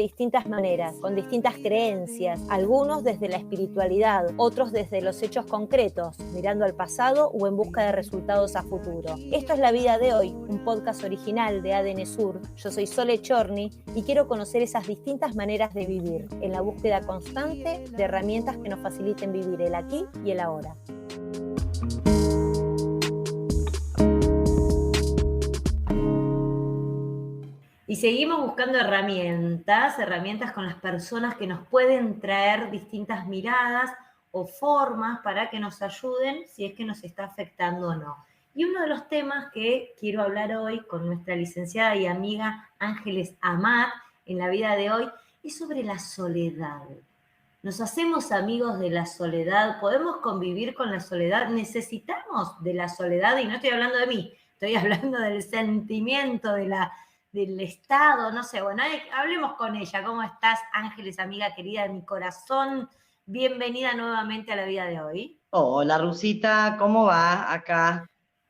distintas maneras, con distintas creencias, algunos desde la espiritualidad, otros desde los hechos concretos, mirando al pasado o en busca de resultados a futuro. Esto es La Vida de Hoy, un podcast original de ADN Sur. Yo soy Sole Chorny y quiero conocer esas distintas maneras de vivir, en la búsqueda constante de herramientas que nos faciliten vivir el aquí y el ahora. Y seguimos buscando herramientas con las personas que nos pueden traer distintas miradas o formas para que nos ayuden si es que nos está afectando o no. Y uno de los temas que quiero hablar hoy con nuestra licenciada y amiga Ángeles Amat en La Vida de Hoy es sobre la soledad. ¿Nos hacemos amigos de la soledad? ¿Podemos convivir con la soledad? ¿Necesitamos de la soledad? Y no estoy hablando de mí, estoy hablando del sentimiento, del estado, no sé. Bueno, hablemos con ella. ¿Cómo estás, Ángeles, amiga querida de mi corazón? Bienvenida nuevamente a La Vida de Hoy. Hola, Rusita, ¿cómo va? Acá,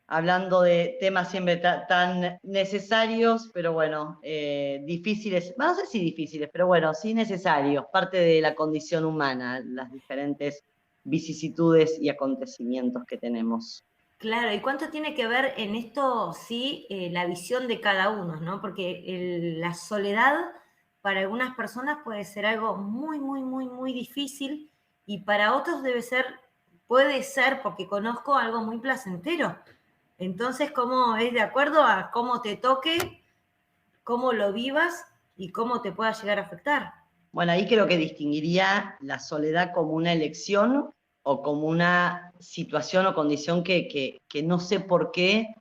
hablando de temas siempre tan necesarios, pero bueno, difíciles, no sé si difíciles, pero bueno, sí necesarios, parte de la condición humana, las diferentes vicisitudes y acontecimientos que tenemos. Claro, ¿y cuánto tiene que ver en esto, sí, la visión de cada uno, ¿no? Porque la soledad para algunas personas puede ser algo muy, muy, muy, muy difícil y para otros puede ser, porque conozco, algo muy placentero. Entonces, ¿cómo es de acuerdo a cómo te toque, cómo lo vivas y cómo te pueda llegar a afectar? Bueno, ahí creo que distinguiría la soledad como una elección o como una situación o condición que no sé por qué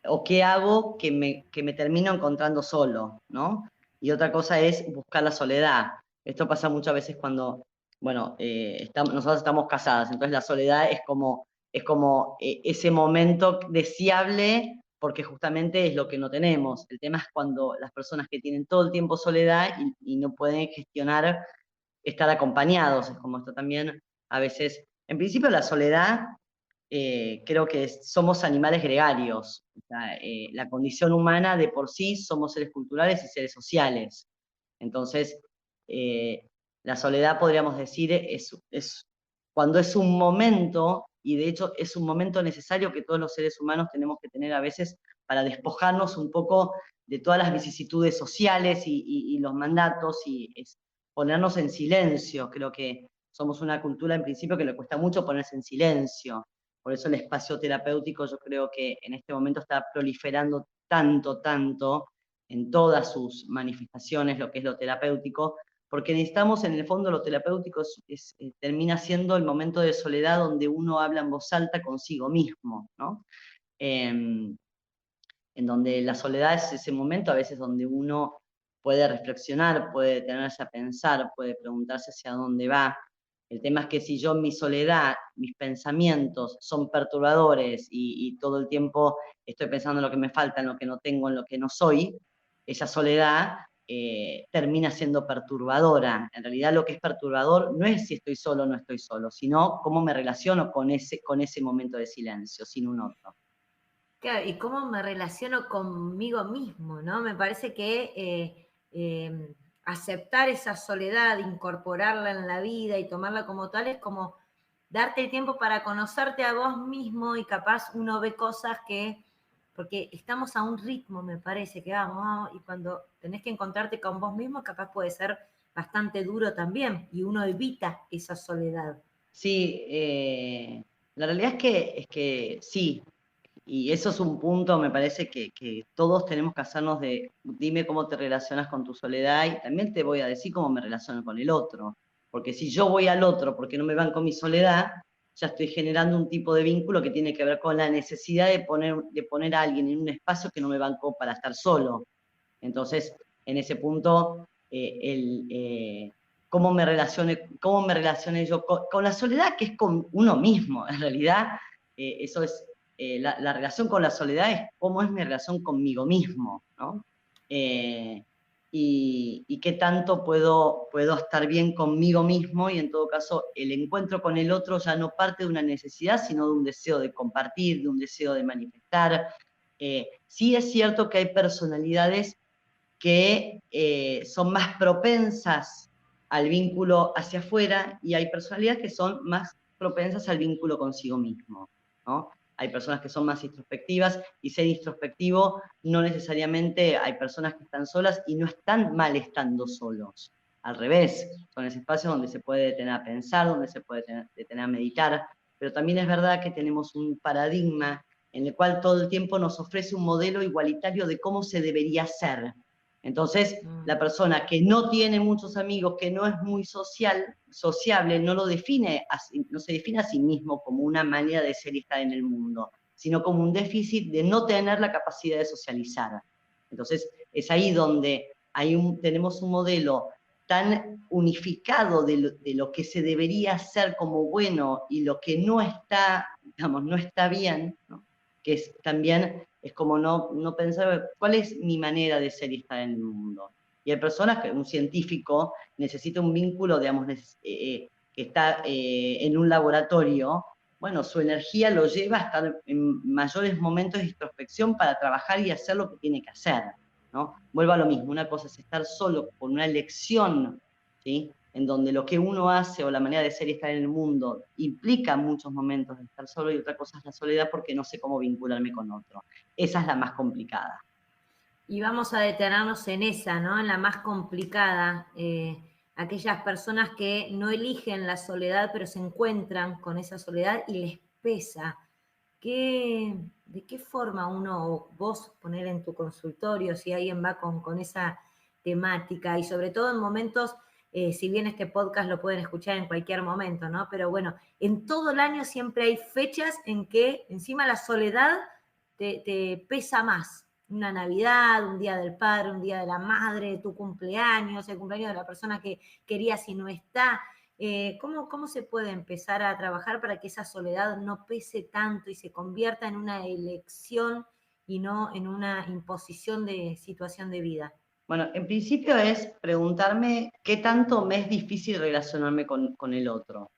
o qué hago que me termino encontrando solo, ¿no? Y otra cosa es buscar la soledad. Esto pasa muchas veces cuando, bueno, nosotros estamos casadas, entonces la soledad es como ese momento deseable porque justamente es lo que no tenemos. El tema es cuando las personas que tienen todo el tiempo soledad y no pueden gestionar estar acompañados, es como esto también a veces, en principio la soledad creo que somos animales gregarios. O sea, la condición humana de por sí somos seres culturales y seres sociales. Entonces, la soledad, podríamos decir, es cuando es un momento, y de hecho es un momento necesario que todos los seres humanos tenemos que tener a veces para despojarnos un poco de todas las vicisitudes sociales y los mandatos, y ponernos en silencio. Creo que somos una cultura en principio que le cuesta mucho ponerse en silencio. Por eso el espacio terapéutico yo creo que en este momento está proliferando tanto en todas sus manifestaciones, lo que es lo terapéutico, porque necesitamos, en el fondo, lo terapéutico termina siendo el momento de soledad donde uno habla en voz alta consigo mismo, ¿no? En donde la soledad es ese momento a veces donde uno puede reflexionar, puede detenerse a pensar, puede preguntarse hacia dónde va. El tema es que si yo en mi soledad, mis pensamientos son perturbadores y todo el tiempo estoy pensando en lo que me falta, en lo que no tengo, en lo que no soy, esa soledad termina siendo perturbadora. En realidad lo que es perturbador no es si estoy solo o no estoy solo, sino cómo me relaciono con ese momento de silencio, sin un otro. Claro, y cómo me relaciono conmigo mismo, ¿no? Me parece que aceptar esa soledad, incorporarla en la vida y tomarla como tal, es como darte el tiempo para conocerte a vos mismo y capaz uno ve cosas porque estamos a un ritmo, me parece, que vamos, y cuando tenés que encontrarte con vos mismo, capaz puede ser bastante duro también, y uno evita esa soledad. Sí, la realidad es que sí, y eso es un punto, me parece que todos tenemos que hacernos dime cómo te relacionas con tu soledad y también te voy a decir cómo me relaciono con el otro. Porque si yo voy al otro porque no me van con mi soledad, ya estoy generando un tipo de vínculo que tiene que ver con la necesidad de poner a alguien en un espacio que no me bancó para estar solo. Entonces, en ese punto, cómo me relacione yo con la soledad, que es con uno mismo. En realidad, eso es la relación con la soledad, es cómo es mi relación conmigo mismo, ¿no? Y qué tanto puedo estar bien conmigo mismo, y en todo caso el encuentro con el otro ya no parte de una necesidad, sino de un deseo de compartir, de un deseo de manifestar. Sí es cierto que hay personalidades que son más propensas al vínculo hacia afuera y hay personalidades que son más propensas al vínculo consigo mismo, ¿no? Hay personas que son más introspectivas y ser introspectivo no necesariamente hay personas que están solas y no están mal estando solos. Al revés, son ese espacio donde se puede detener a pensar, donde se puede detener a meditar, pero también es verdad que tenemos un paradigma en el cual todo el tiempo nos ofrece un modelo igualitario de cómo se debería ser. Entonces, la persona que no tiene muchos amigos, que no es muy sociable, no se define a sí mismo como una manera de ser y estar en el mundo, sino como un déficit de no tener la capacidad de socializar. Entonces, es ahí donde tenemos un modelo tan unificado de lo que se debería hacer como bueno y lo que no está, digamos, no está bien, ¿no? Que también es como no pensar cuál es mi manera de ser y estar en el mundo. Y hay personas que un científico necesita un vínculo, digamos, que está en un laboratorio, bueno, su energía lo lleva a estar en mayores momentos de introspección para trabajar y hacer lo que tiene que hacer, ¿no? Vuelvo a lo mismo, una cosa es estar solo por una elección, ¿sí? En donde lo que uno hace o la manera de ser y estar en el mundo implica muchos momentos de estar solo y otra cosa es la soledad porque no sé cómo vincularme con otro. Esa es la más complicada. Y vamos a detenernos en esa, ¿no? En la más complicada. Aquellas personas que no eligen la soledad, pero se encuentran con esa soledad y les pesa. ¿De qué forma uno, vos poner en tu consultorio, si alguien va con esa temática, y sobre todo en momentos, si bien este podcast lo pueden escuchar en cualquier momento, ¿no? Pero bueno, en todo el año siempre hay fechas en que encima la soledad te pesa más. Una Navidad, un Día del Padre, un Día de la Madre, tu cumpleaños, el cumpleaños de la persona que querías y no está. ¿Cómo se puede empezar a trabajar para que esa soledad no pese tanto y se convierta en una elección y no en una imposición de situación de vida? Bueno, en principio es preguntarme qué tanto me es difícil relacionarme con el otro.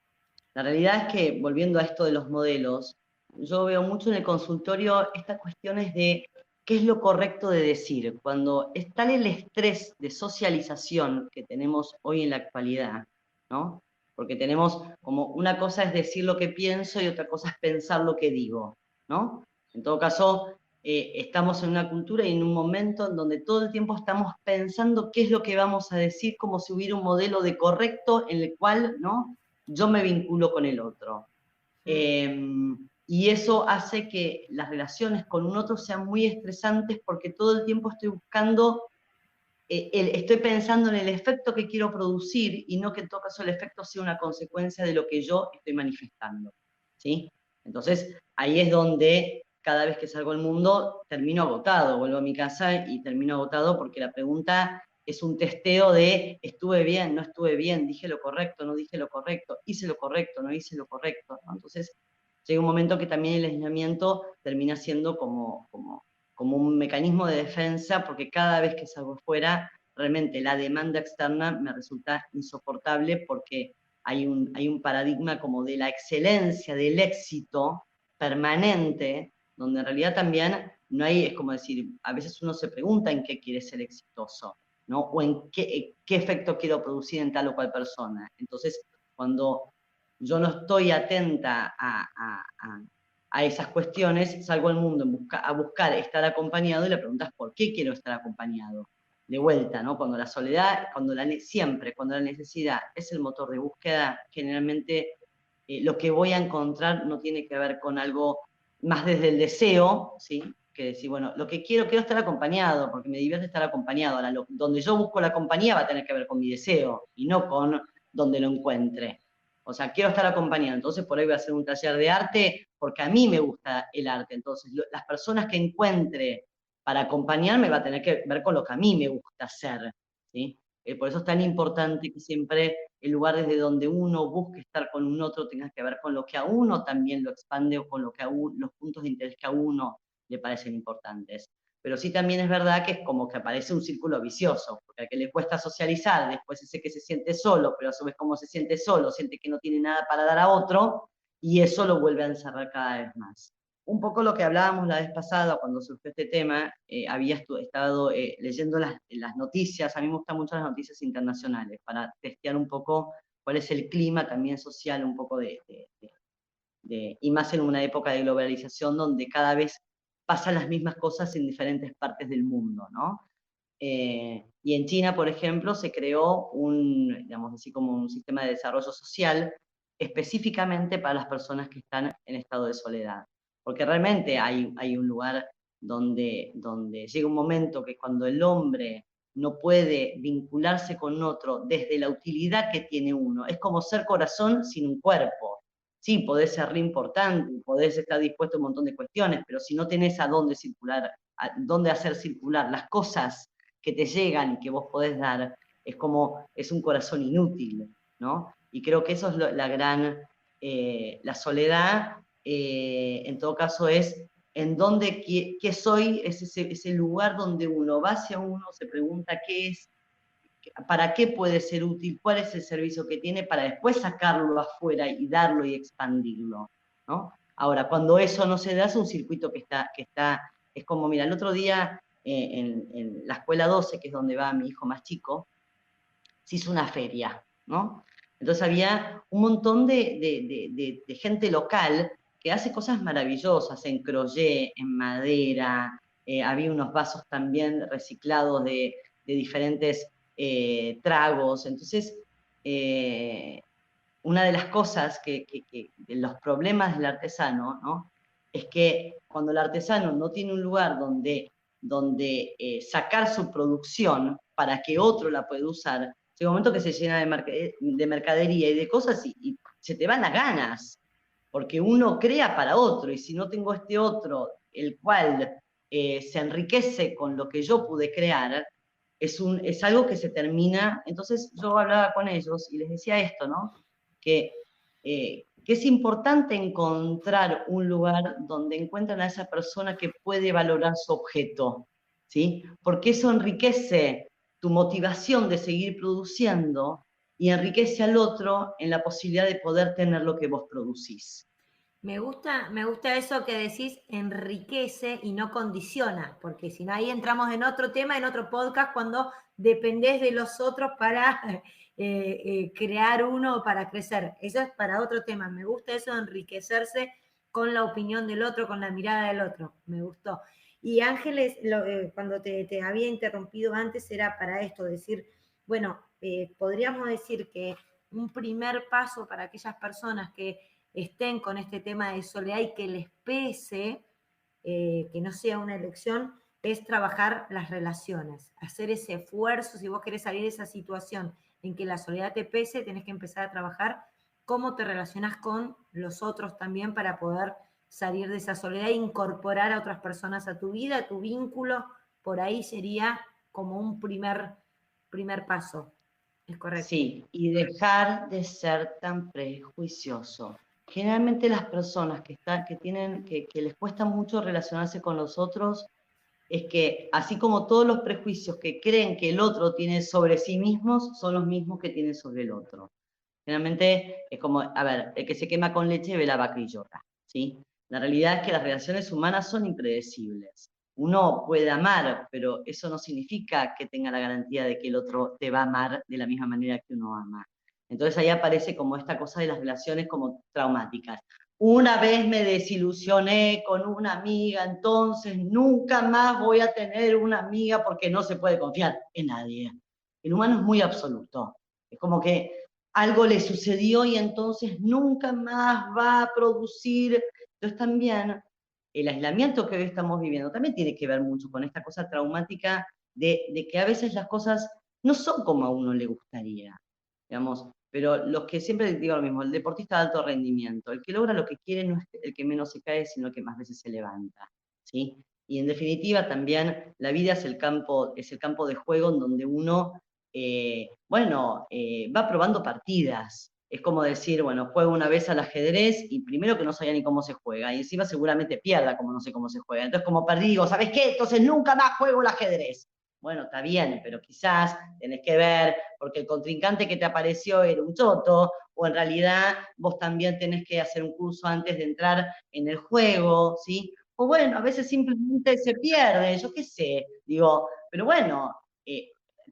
La realidad es que, volviendo a esto de los modelos, yo veo mucho en el consultorio estas cuestiones de qué es lo correcto de decir. Cuando es tal el estrés de socialización que tenemos hoy en la actualidad, ¿no? Porque tenemos como una cosa es decir lo que pienso y otra cosa es pensar lo que digo, ¿no? En todo caso, estamos en una cultura y en un momento en donde todo el tiempo estamos pensando qué es lo que vamos a decir, como si hubiera un modelo de correcto en el cual, ¿no? Yo me vinculo con el otro. Y eso hace que las relaciones con un otro sean muy estresantes porque todo el tiempo estoy buscando, estoy pensando en el efecto que quiero producir y no que en todo caso el efecto sea una consecuencia de lo que yo estoy manifestando, ¿sí? Entonces, ahí es donde cada vez que salgo al mundo termino agotado, vuelvo a mi casa y termino agotado porque la pregunta es un testeo de estuve bien, no estuve bien, dije lo correcto, no dije lo correcto, hice lo correcto, no hice lo correcto, ¿no? Entonces, llega un momento que también el aislamiento termina siendo como un mecanismo de defensa, porque cada vez que salgo fuera, realmente la demanda externa me resulta insoportable porque hay un paradigma como de la excelencia, del éxito permanente, donde en realidad también no hay, es como decir, a veces uno se pregunta en qué quiere ser exitoso, ¿no? O en qué efecto quiero producir en tal o cual persona. Entonces, cuando yo no estoy atenta a esas cuestiones, salgo al mundo a buscar estar acompañado y le preguntas por qué quiero estar acompañado. De vuelta, ¿no? Cuando la soledad, siempre, cuando la necesidad es el motor de búsqueda, generalmente lo que voy a encontrar no tiene que ver con algo más desde el deseo, ¿sí? Que decir, bueno, lo que quiero estar acompañado, porque me divierte estar acompañado. Ahora, donde yo busco la compañía va a tener que ver con mi deseo y no con donde lo encuentre. O sea, quiero estar acompañado, entonces por ahí voy a hacer un taller de arte porque a mí me gusta el arte. Entonces, las personas que encuentre para acompañarme va a tener que ver con lo que a mí me gusta hacer, ¿sí? Por eso es tan importante que siempre el lugar desde donde uno busque estar con un otro tenga que ver con lo que a uno también lo expande o con lo que los puntos de interés que a uno le parecen importantes. Pero sí también es verdad que es como que aparece un círculo vicioso, porque al que le cuesta socializar, después ese que se siente solo, pero a su vez como se siente solo, siente que no tiene nada para dar a otro, y eso lo vuelve a encerrar cada vez más. un poco lo que hablábamos la vez pasada cuando surgió este tema, había estado leyendo las noticias, a mí me gustan mucho las noticias internacionales, para testear un poco cuál es el clima también social, un poco y más en una época de globalización donde cada vez pasan las mismas cosas en diferentes partes del mundo, ¿no? Y en China, por ejemplo, se creó digamos así, como un sistema de desarrollo social específicamente para las personas que están en estado de soledad. Porque realmente hay un lugar donde llega un momento que cuando el hombre no puede vincularse con otro desde la utilidad que tiene uno, es como ser corazón sin un cuerpo. Sí, podés ser re importante, podés estar dispuesto a un montón de cuestiones, pero si no tenés a dónde circular, a dónde hacer circular las cosas que te llegan y que vos podés dar, es un corazón inútil, ¿no? Y creo que eso es la soledad, en todo caso es en dónde, qué soy, es ese lugar donde uno va hacia uno, se pregunta qué es, para qué puede ser útil, cuál es el servicio que tiene, para después sacarlo afuera y darlo y expandirlo, ¿no? Ahora, cuando eso no se da, es un circuito que está es como, mira, el otro día en la escuela 12, que es donde va mi hijo más chico, se hizo una feria, ¿no? Entonces había un montón de gente local que hace cosas maravillosas en crochet, en madera, había unos vasos también reciclados de diferentes tragos. Entonces, una de las cosas de los problemas del artesano, ¿no? Es que cuando el artesano no tiene un lugar donde sacar su producción para que otro la pueda usar, llega un momento que se llena de mercadería y de cosas y se te van las ganas, porque uno crea para otro, y si no tengo este otro, el cual se enriquece con lo que yo pude crear, es algo que se termina. Entonces yo hablaba con ellos y les decía esto, ¿no? Que es importante encontrar un lugar donde encuentran a esa persona que puede valorar su objeto, ¿sí? Porque eso enriquece tu motivación de seguir produciendo y enriquece al otro en la posibilidad de poder tener lo que vos producís. Me gusta eso que decís, enriquece y no condiciona, porque si no ahí entramos en otro tema, en otro podcast, cuando dependés de los otros para crear uno o para crecer. Eso es para otro tema. Me gusta eso de enriquecerse con la opinión del otro, con la mirada del otro. Me gustó. Y Ángeles, cuando te había interrumpido antes, era para esto, decir, bueno, podríamos decir que un primer paso para aquellas personas que estén con este tema de soledad y que les pese, que no sea una elección, es trabajar las relaciones, hacer ese esfuerzo. Si vos querés salir de esa situación en que la soledad te pese, tenés que empezar a trabajar cómo te relacionas con los otros también para poder salir de esa soledad e incorporar a otras personas a tu vida, a tu vínculo. Por ahí sería como un primer paso. ¿Es correcto? Sí, y dejar de ser tan prejuicioso. Generalmente las personas que les cuesta mucho relacionarse con los otros, es que así como todos los prejuicios que creen que el otro tiene sobre sí mismos, son los mismos que tienen sobre el otro. Generalmente es como, a ver, el que se quema con leche ve la vaca y llora, ¿sí? La realidad es que las relaciones humanas son impredecibles. Uno puede amar, pero eso no significa que tenga la garantía de que el otro te va a amar de la misma manera que uno ama. Entonces ahí aparece como esta cosa de las relaciones como traumáticas. Una vez me desilusioné con una amiga, entonces nunca más voy a tener una amiga porque no se puede confiar en nadie. El humano es muy absoluto. Es como que algo le sucedió y entonces nunca más va a producir. Entonces también el aislamiento que hoy estamos viviendo también tiene que ver mucho con esta cosa traumática de que a veces las cosas no son como a uno le gustaría, digamos. Pero los que siempre digo lo mismo, el deportista de alto rendimiento, el que logra lo que quiere no es el que menos se cae, sino el que más veces se levanta, ¿sí? Y en definitiva también la vida es el campo de juego en donde uno va probando partidas. Es como decir, bueno, juego una vez al ajedrez y primero que no sabía ni cómo se juega, y encima seguramente pierda como no sé cómo se juega. Entonces como perdí, digo, ¿sabes qué? Entonces nunca más juego el ajedrez. Bueno, está bien, pero quizás tenés que ver, porque el contrincante que te apareció era un choto, o en realidad vos también tenés que hacer un curso antes de entrar en el juego, ¿sí? O bueno, a veces simplemente se pierde, yo qué sé, digo, pero bueno,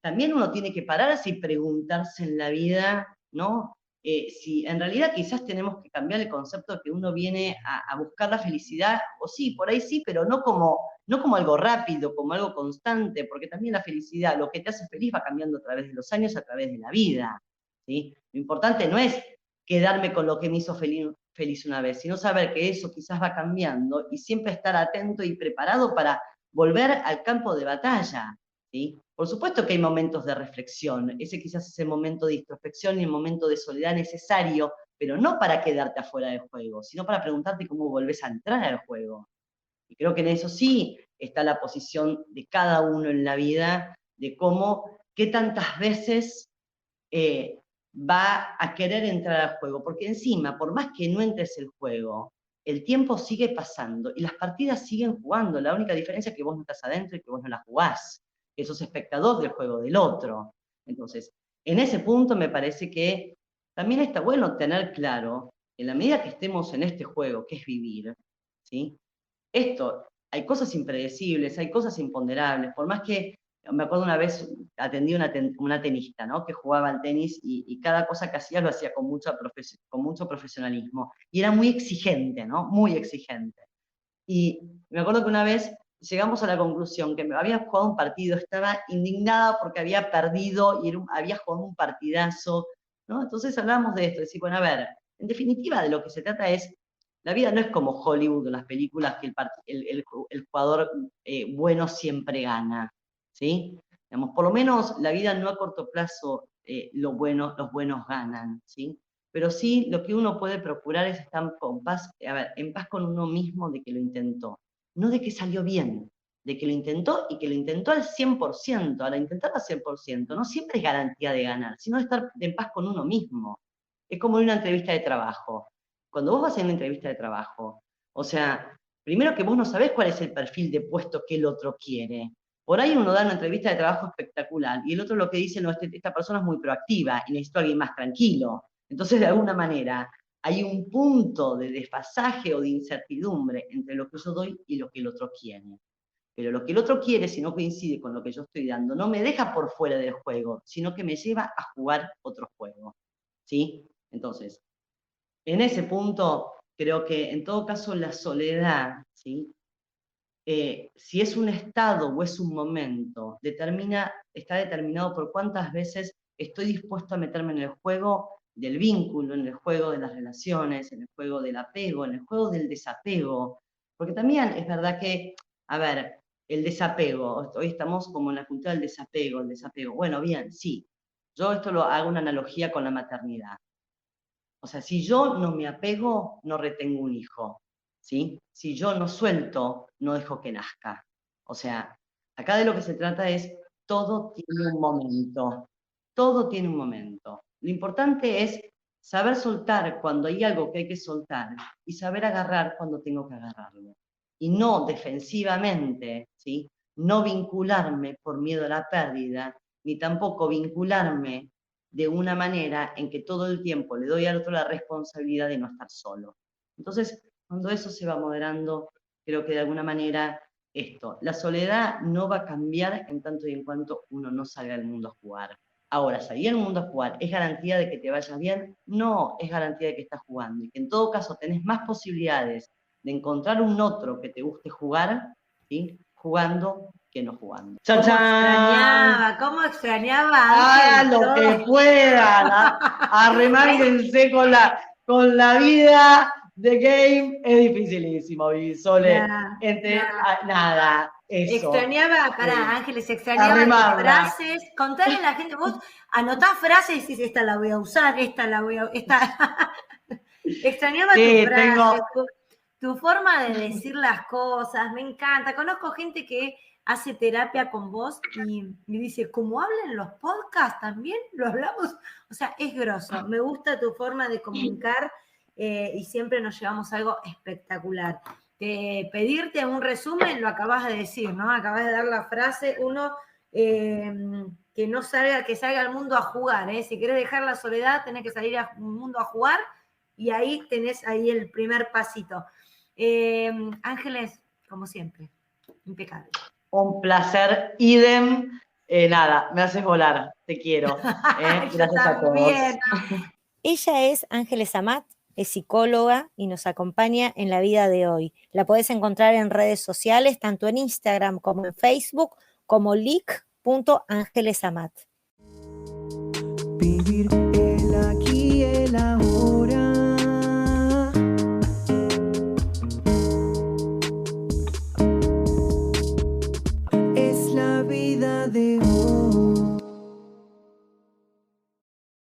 también uno tiene que pararse y preguntarse en la vida, ¿no? Si en realidad quizás tenemos que cambiar el concepto de que uno viene a buscar la felicidad, o sí, por ahí sí, pero no como algo rápido, como algo constante, porque también la felicidad, lo que te hace feliz va cambiando a través de los años, a través de la vida, ¿sí? Lo importante no es quedarme con lo que me hizo feliz una vez, sino saber que eso quizás va cambiando y siempre estar atento y preparado para volver al campo de batalla, ¿sí? Por supuesto que hay momentos de reflexión, ese quizás es el momento de introspección y el momento de soledad necesario, pero no para quedarte afuera del juego, sino para preguntarte cómo volvés a entrar al juego. Y creo que en eso sí está la posición de cada uno en la vida, de qué tantas veces va a querer entrar al juego, porque encima, por más que no entres el juego, el tiempo sigue pasando y las partidas siguen jugando. La única diferencia es que vos no estás adentro y que vos no la jugás, que sos espectador del juego del otro. Entonces, en ese punto me parece que también está bueno tener claro, en la medida que estemos en este juego, que es vivir, ¿sí? Hay cosas impredecibles, hay cosas imponderables, por más que, me acuerdo una vez, atendí una tenista, ¿no? Que jugaba al tenis y cada cosa que hacía lo hacía con mucho profesionalismo. Y era muy exigente, ¿no? Muy exigente. Y me acuerdo que una vez llegamos a la conclusión que me había jugado un partido, estaba indignada porque había perdido y había jugado un partidazo, ¿no? Entonces hablábamos de esto, decir, bueno, a ver, en definitiva de lo que se trata es, la vida no es como Hollywood, las películas que el jugador bueno siempre gana, ¿sí? Digamos, por lo menos la vida no a corto plazo los buenos ganan, ¿sí? Pero sí lo que uno puede procurar es estar en paz con uno mismo de que lo intentó, no de que salió bien, de que lo intentó y que lo intentó al 100%. Al intentarlo al 100%, no siempre es garantía de ganar, sino de estar en paz con uno mismo. Es como en una entrevista de trabajo. Cuando vos vas a una entrevista de trabajo, o sea, primero que vos no sabés cuál es el perfil de puesto que el otro quiere. Por ahí uno da una entrevista de trabajo espectacular y el otro lo que dice, no, esta persona es muy proactiva y necesito a alguien más tranquilo. Entonces, de alguna manera, hay un punto de desfasaje o de incertidumbre entre lo que yo doy y lo que el otro quiere. Pero lo que el otro quiere, si no coincide con lo que yo estoy dando, no me deja por fuera del juego, sino que me lleva a jugar otro juego. ¿Sí? Entonces, en ese punto, creo que en todo caso la soledad, ¿sí? Si es un estado o es un momento, está determinado por cuántas veces estoy dispuesto a meterme en el juego del vínculo, en el juego de las relaciones, en el juego del apego, en el juego del desapego. Porque también es verdad que, a ver, el desapego, hoy estamos como en la cultura del desapego, el desapego. Bueno, bien, sí. Yo esto lo hago una analogía con la maternidad. O sea, si yo no me apego, no retengo un hijo, ¿sí? Si yo no suelto, no dejo que nazca. O sea, acá de lo que se trata es, todo tiene un momento, todo tiene un momento. Lo importante es saber soltar cuando hay algo que hay que soltar y saber agarrar cuando tengo que agarrarlo. Y no defensivamente, ¿sí? No vincularme por miedo a la pérdida, ni tampoco vincularme de una manera en que todo el tiempo le doy al otro la responsabilidad de no estar solo. Entonces, cuando eso se va moderando, creo que de alguna manera la soledad no va a cambiar en tanto y en cuanto uno no salga al mundo a jugar. Ahora, salir al mundo a jugar, ¿es garantía de que te vayas bien? No, es garantía de que estás jugando y que en todo caso tenés más posibilidades de encontrar un otro que te guste jugar, ¿sí? Jugando que no jugando. ¡Chachán! Cómo extrañaba a Hagan Ángel lo que todo. puedan, arremánguense con la vida de game, es dificilísimo, Sole. Nada, eso. Extrañaba, pará, Ángeles, extrañaba tus Arremangar. frases. Contale a la gente, vos anotás frases y decís, esta la voy a usar, esta la voy a. Extrañaba tus Sí, frases, tu forma de decir las cosas, me encanta. Conozco gente que hace terapia con vos y dice, ¿cómo hablan los podcasts también? ¿Lo hablamos? O sea, es grosso. Me gusta tu forma de comunicar y siempre nos llevamos algo espectacular. Pedirte un resumen, lo acabas de decir, ¿no? Acabas de dar la frase, uno que no salga, que salga al mundo a jugar, ¿eh? Si querés dejar la soledad, tenés que salir al mundo a jugar, y ahí tenés ahí el primer pasito. Ángeles, como siempre, impecable. Un placer, idem. Nada, me haces volar, te quiero. Gracias a todos. Ella es Ángeles Amat, es psicóloga y nos acompaña en la vida de hoy. La podés encontrar en redes sociales, tanto en Instagram como en Facebook, como lic.angelesamat. Vivir el aquí y el ahora.